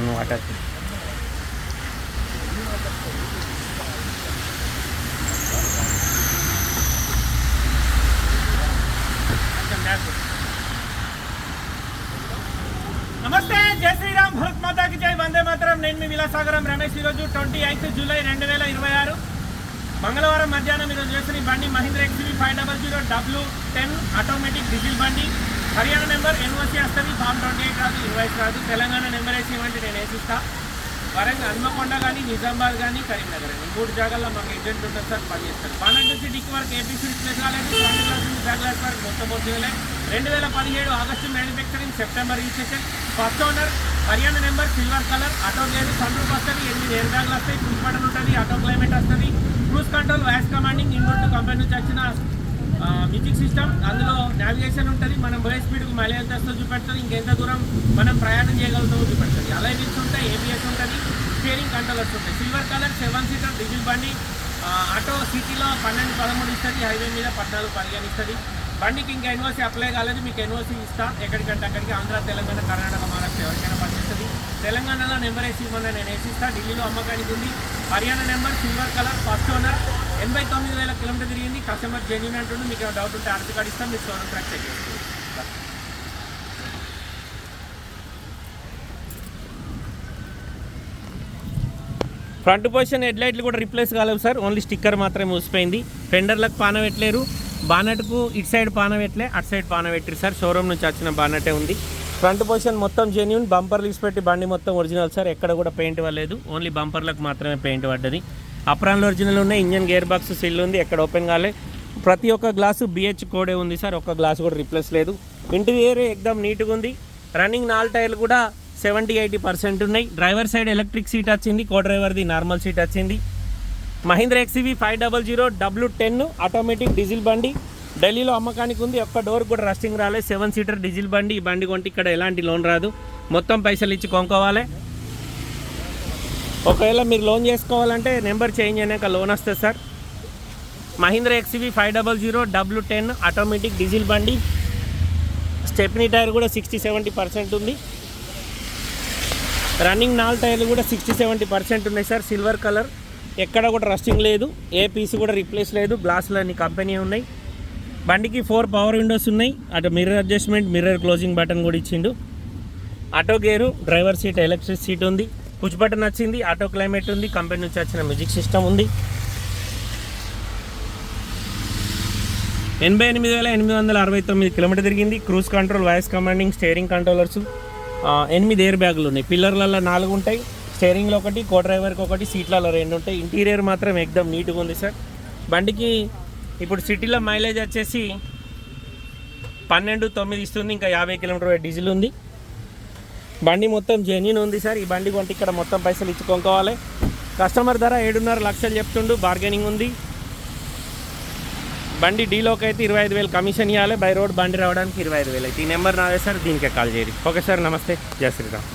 అవును వాటర్. నమస్తే, జై శ్రీరామ్, భారత్ మాతాకి జై, వందే మాతరం. నేను మీ విలాసాగరం రమేష్. ఈరోజు 28 జూలై 2026 మంగళవారం మధ్యాహ్నం ఈరోజు చేసిన బండి Mahindra XUV 500 W10 automatic diesel బండి. హర్యానా నెంబర్ NOC వస్తుంది, ఫామ్ 28 రాదు, ఇన్వాయిస్ రాదు. తెలంగాణ నెంబర్ వేసి ఇవ్వండి, నేను వేసిస్తా. వరంగల్, హన్మకొండ కానీ, నిజామాబాద్ కానీ, కరీంనగర్ అని 3 జాగాల్లో మాకు ఏజెంట్ ఉంటుంది సార్, పనిచేస్తారు. 12 నుంచి డిక్ వరకు ఏపీసీ రిప్లేస్ కాలేదు. 20 క్లాస్ నుంచి బ్యాక్ క్లాస్ వరకు మొత్తం వచ్చినాయి. 2017 August manufacturing, September registration. First owner, Haryana number, silver colour, auto gear, sun roof వస్తుంది, 8 ఎయిర్ బ్యాగ్లు వస్తాయి, పుష్ బటన్ ఉంటుంది, ఆటో క్లైమేట్ వస్తుంది, cruise control, voice commanding, invert company నుంచి వచ్చిన మ్యూజిక్ సిస్టమ్. అందులో నావిగేషన్ ఉంటుంది, మనం పోయే స్పీడ్కు మైలేజ్ తెస్తూ చూపెడుతుంది, ఇంకెంత దూరం మనం ప్రయాణం చేయగలుగుతామో చూపెడుతుంది. అలై వీల్స్ ఉంటాయి, ABS ఉంటుంది, స్టీరింగ్ కంట్రోలర్స్ ఉంటాయి. సిల్వర్ కలర్ 7 సీటర్ డీజిల్ బండి. ఆటో సిటీలో 12-13 ఇస్తుంది, హైవే మీద 14-15 ఇస్తుంది. బండికి ఇంకా NOC అప్లై కాలేదు, మీకు NOC ఇస్తా. ఎక్కడికంటే అక్కడికి, ఆంధ్ర, తెలంగాణ, కర్ణాటక, మహారాష్ట్ర ఎవరికైనా పనిచేస్తుంది. తెలంగాణలో నెంబర్ వేసి ఇవ్వమని నేను వేసిస్తా. ఢిల్లీలో అమ్మకానికి ఉంది. Haryana number, silver colour, first owner, 89,000 kilometre తిరిగింది. కస్టమర్ జెన్యూన్ అంటుండే. మీకు ఏమైనా డౌట్ ఉంటే ఆర్సీ కార్డు ఇస్తాం, మీరు షోరూమ్ ట్రాక్ చెక్ చేసుకోండి. ఫ్రంట్ పొజిషన్ హెడ్ లైట్లు కూడా రిప్లేస్ కాలేవు సార్, ఓన్లీ స్టిక్కర్ మాత్రమే ఊసిపోయింది. ఫెండర్లకు పాన పెట్టలేరు, బానెట్కు ఇటు సైడ్ పాన పెట్టలే, అటు సైడ్ పాన పెట్టారు సార్. షోరూమ్ నుంచి వచ్చిన బానెటే ఉంది. ఫ్రంట్ పొజిషన్ మొత్తం జెన్యూన్. బంపర్లు తీసిపెట్టి బండి మొత్తం ఒరిజినల్ సార్, ఎక్కడ కూడా పెయింట్ పడలేదు, ఓన్లీ బంపర్లకు మాత్రమే పెయింట్ పడ్డది. అప్రాన్లు ఒరిజినల్ ఉన్నాయి. ఇంజన్ గేర్ బాక్స్ సిల్ ఉంది, ఎక్కడ ఓపెన్ కాలే. ప్రతి ఒక్క గ్లాసు BH కోడే ఉంది సార్, ఒక్క గ్లాసు కూడా రిప్లేస్ లేదు. ఇంటీరియర్ ఎక్దమ్ నీట్గా ఉంది. రన్నింగ్ 4 టైర్లు కూడా 70-80% ఉన్నాయి. డ్రైవర్ సైడ్ ఎలక్ట్రిక్ సీట్ వచ్చింది, కో డ్రైవర్ది నార్మల్ సీట్ వచ్చింది. Mahindra XUV 500 W10 automatic diesel బండి. ఢిల్లీలో అమ్మకానికి ఉంది. ఒక్క డోర్ కూడా రస్టింగ్ రాలేదు. 7 సీటర్ డీజిల్ బండి. ఈ బండి కొంటే ఇక్కడ ఎలాంటి లోన్ రాదు, మొత్తం పైసలు ఇచ్చి కొనుక్కోవాలి. ఒకవేళ మీరు లోన్ చేసుకోవాలంటే నెంబర్ చేంజ్ అయినాక లోన్ వస్తుంది sir. Mahindra XUV 500 W10 automatic diesel బండి. స్టెప్నీ టైర్ కూడా 60-70% ఉంది. రన్నింగ్ 4 టైర్లు కూడా 60-70% ఉన్నాయి సార్. సిల్వర్ కలర్, ఎక్కడ కూడా రస్టింగ్ లేదు, ఏ పీస్ కూడా రిప్లేస్ లేదు. గ్లాసులు అన్ని కంపెనీ ఉన్నాయి. బండికి 4 పవర్ విండోస్ ఉన్నాయి. అటు mirror adjustment, mirror closing button కూడా ఇచ్చిండు. Auto gear, driver seat electric seat ఉంది, పుష్ బటన్ వచ్చింది, ఆటో క్లైమేట్ ఉంది, కంపెనీ నుంచి వచ్చిన మ్యూజిక్ సిస్టమ్ ఉంది. 88,869 కిలోమీటర్ తిరిగింది. Cruise control, voice commanding, steering controllers, 8 air బ్యాగులు ఉన్నాయి. పిల్లర్లలో 4 ఉంటాయి, స్టీరింగ్లో 1, కో డ్రైవర్కి 1, సీట్లలో 2 ఉంటాయి. ఇంటీరియర్ మాత్రం ఎక్దమ్ నీట్గా ఉంది సార్. బండికి ఇప్పుడు సిటీలో మైలేజ్ వచ్చేసి 12-9 ఇస్తుంది. ఇంకా 50 కిలోమీటర్ డీజిల్ ఉంది. బండి మొత్తం జెన్యూన్ ఉంది సార్. ఈ బండి కొంటే ఇక్కడ మొత్తం పైసలు ఇచ్చి కొనుక్కోవాలి. కస్టమర్ ధర 7.5 లక్షలు చెప్తుండు, బార్గెనింగ్ ఉంది. బండి డీలోకి అయితే 25,000 కమిషన్ ఇవ్వాలి. బై రోడ్ బండి రావడానికి 25,000 అయితే. ఈ నెంబర్ నాదే సార్, దీనికే కాల్ చేయండి. ఓకే సార్, నమస్తే, జై శ్రీరామ్.